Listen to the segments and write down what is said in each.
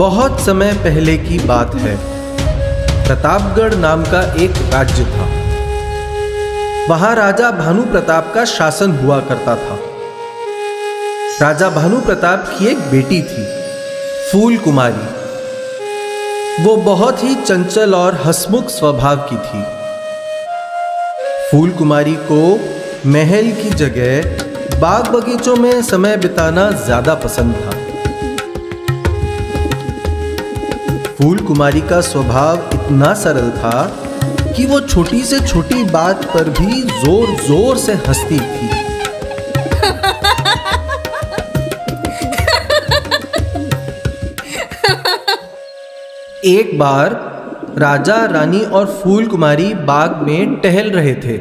बहुत समय पहले की बात है। प्रतापगढ़ नाम का एक राज्य था। वहां राजा भानु प्रताप का शासन हुआ करता था। राजा भानु प्रताप की एक बेटी थी, फूल कुमारी। वो बहुत ही चंचल और हंसमुख स्वभाव की थी। फूल कुमारी को महल की जगह बाग बगीचों में समय बिताना ज्यादा पसंद था। फूल कुमारी का स्वभाव इतना सरल था कि वो छोटी से छोटी बात पर भी जोर जोर से हंसती थी। एक बार राजा, रानी और फूल कुमारी बाग में टहल रहे थे।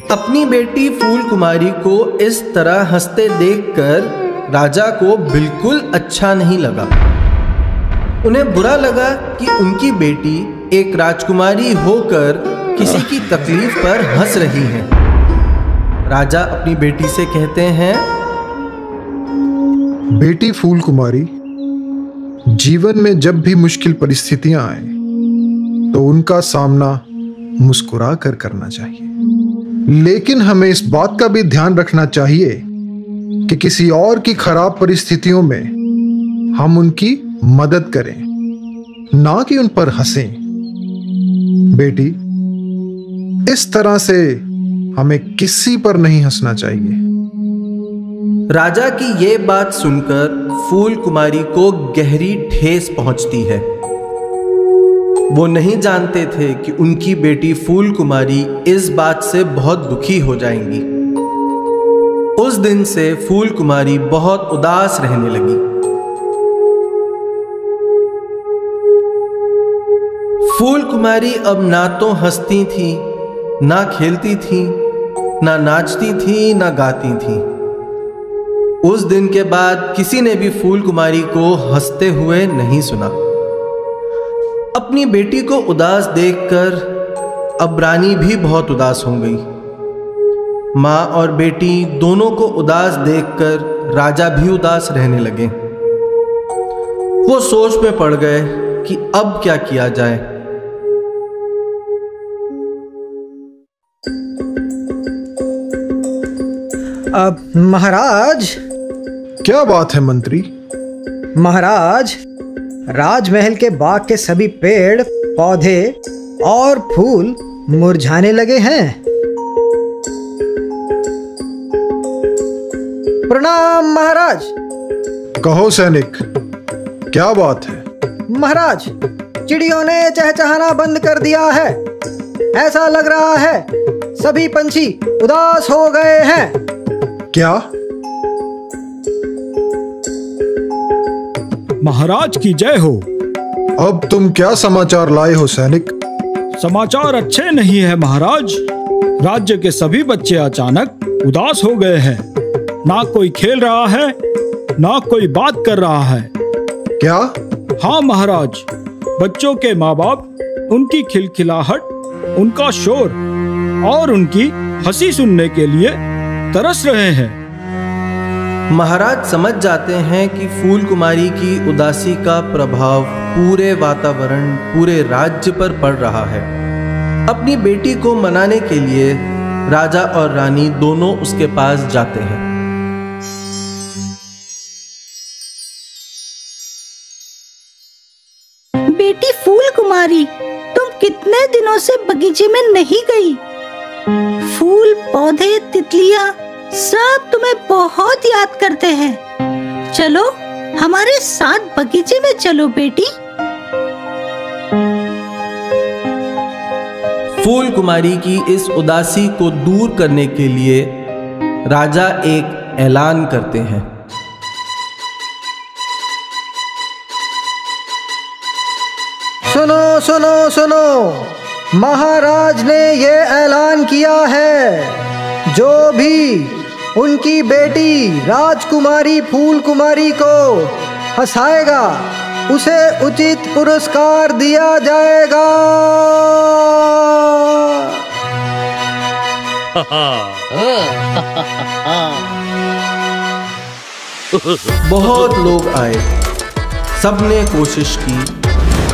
अपनी बेटी फूल कुमारी को इस तरह हंसते देखकर राजा को बिल्कुल अच्छा नहीं लगा। उन्हें बुरा लगा कि उनकी बेटी एक राजकुमारी होकर किसी की तकलीफ पर हंस रही है। राजा अपनी बेटी से कहते हैं, बेटी फूल कुमारी, जीवन में जब भी मुश्किल परिस्थितियां आए तो उनका सामना मुस्कुरा कर करना चाहिए, लेकिन हमें इस बात का भी ध्यान रखना चाहिए कि किसी और की खराब परिस्थितियों में हम उनकी मदद करें, ना कि उन पर हंसें। बेटी, इस तरह से हमें किसी पर नहीं हंसना चाहिए। राजा की ये बात सुनकर फूल कुमारी को गहरी ठेस पहुंचती है। वो नहीं जानते थे कि उनकी बेटी फूल कुमारी इस बात से बहुत दुखी हो जाएंगी। उस दिन से फूल कुमारी बहुत उदास रहने लगी। फूल कुमारी अब ना तो हंसती थी, ना खेलती थी, ना नाचती थी, ना गाती थी। उस दिन के बाद किसी ने भी फूल कुमारी को हंसते हुए नहीं सुना। अपनी बेटी को उदास देखकर अब रानी भी बहुत उदास हो गई। माँ और बेटी दोनों को उदास देखकर राजा भी उदास रहने लगे। वो सोच में पड़ गए कि अब क्या किया जाए। अब महाराज। क्या बात है मंत्री? महाराज, राजमहल के बाग के सभी पेड़ पौधे और फूल मुरझाने लगे हैं। प्रणाम महाराज। कहो सैनिक, क्या बात है? महाराज, चिड़ियों ने चहचहाना बंद कर दिया है। ऐसा लग रहा है सभी पंछी उदास हो गए हैं। क्या? महाराज की जय हो। अब तुम क्या समाचार लाए हो सैनिक? समाचार अच्छे नहीं है महाराज। राज्य के सभी बच्चे अचानक उदास हो गए हैं। ना कोई खेल रहा है, ना कोई बात कर रहा है। क्या? हाँ महाराज, बच्चों के माँ बाप उनकी खिलखिलाहट, उनका शोर और उनकी हंसी सुनने के लिए तरस रहे हैं। महाराज समझ जाते हैं कि फूल कुमारी की उदासी का प्रभाव पूरे वातावरण, पूरे राज्य पर पड़ रहा है। अपनी बेटी को मनाने के लिए राजा और रानी दोनों उसके पास जाते हैं। बेटी फूल कुमारी, तुम कितने दिनों से बगीचे में नहीं गई। फूल, पौधे, तितलियां सब तुम्हें बहुत याद करते हैं। चलो हमारे साथ बगीचे में चलो बेटी। फूल कुमारी की इस उदासी को दूर करने के लिए राजा एक ऐलान करते हैं। सुनो सुनो सुनो, महाराज ने ये ऐलान किया है, जो भी उनकी बेटी राजकुमारी फूल कुमारी को हंसाएगा उसे उचित पुरस्कार दिया जाएगा। बहुत लोग आए, सबने कोशिश की,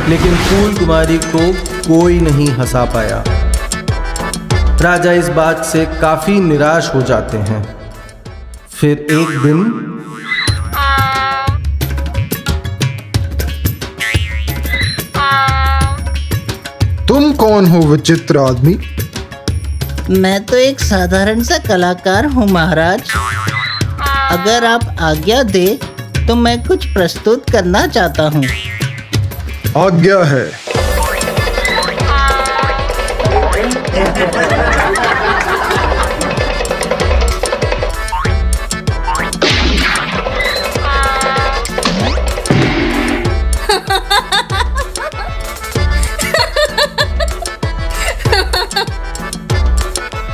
लेकिन फूल कुमारी को कोई नहीं हंसा पाया। राजा इस बात से काफी निराश हो जाते हैं। फिर एक दिन तुम कौन हो विचित्र आदमी? मैं तो एक साधारण सा कलाकार हूँ महाराज। अगर आप आज्ञा दे तो मैं कुछ प्रस्तुत करना चाहता हूँ। आज्ञा है।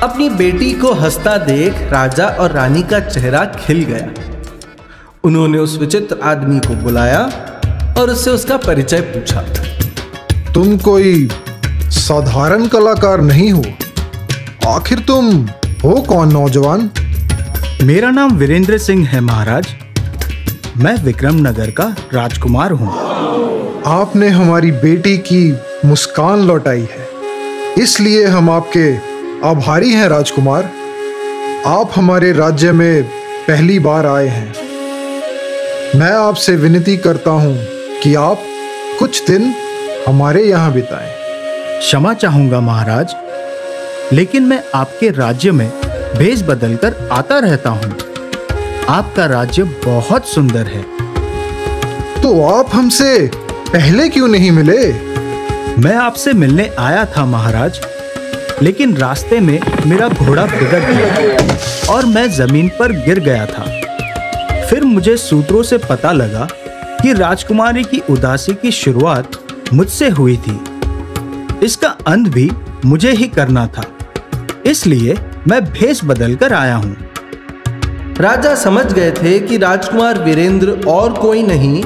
अपनी बेटी को हंसता देख राजा और रानी का चेहरा खिल गया। उन्होंने उस विचित्र आदमी को बुलाया और उससे उसका परिचय पूछा। तुम कोई साधारण कलाकार नहीं हो। आखिर तुम हो कौन नौजवान? मेरा नाम वीरेंद्र सिंह है महाराज। मैं विक्रम नगर का राजकुमार हूँ। आपने हमारी बेटी की मुस्कान लौटाई है, इसलिए हम आपके आभारी हैं राजकुमार। आप हमारे राज्य में पहली बार आए हैं। मैं आपसे विनती करता हूं कि आप कुछ दिन हमारे यहाँ बिताएं। क्षमा चाहूंगा महाराज, लेकिन मैं आपके राज्य में भेष बदलकर आता रहता हूँ। आपका राज्य बहुत सुंदर है। तो आप हमसे पहले क्यों नहीं मिले? मैं आपसे मिलने आया था महाराज, लेकिन रास्ते में मेरा घोड़ा बिगड़ गया और मैं जमीन पर गिर गया था। फिर मुझे सूत्रों से पता लगा कि राजकुमारी की उदासी की शुरुआत मुझसे हुई थी। इसका अंत भी मुझे ही करना था, इसलिए मैं भेष बदल कर आया हूँ। राजा समझ गए थे कि राजकुमार वीरेंद्र और कोई नहीं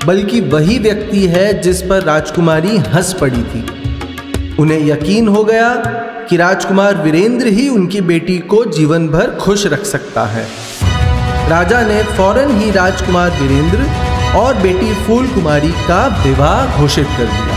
बल्कि वही व्यक्ति है जिस पर राजकुमारी हंस पड़ी थी। उन्हें यकीन हो गया कि राजकुमार वीरेंद्र ही उनकी बेटी को जीवन भर खुश रख सकता है। राजा ने फौरन ही राजकुमार वीरेंद्र और बेटी फूल कुमारी का विवाह घोषित कर दिया।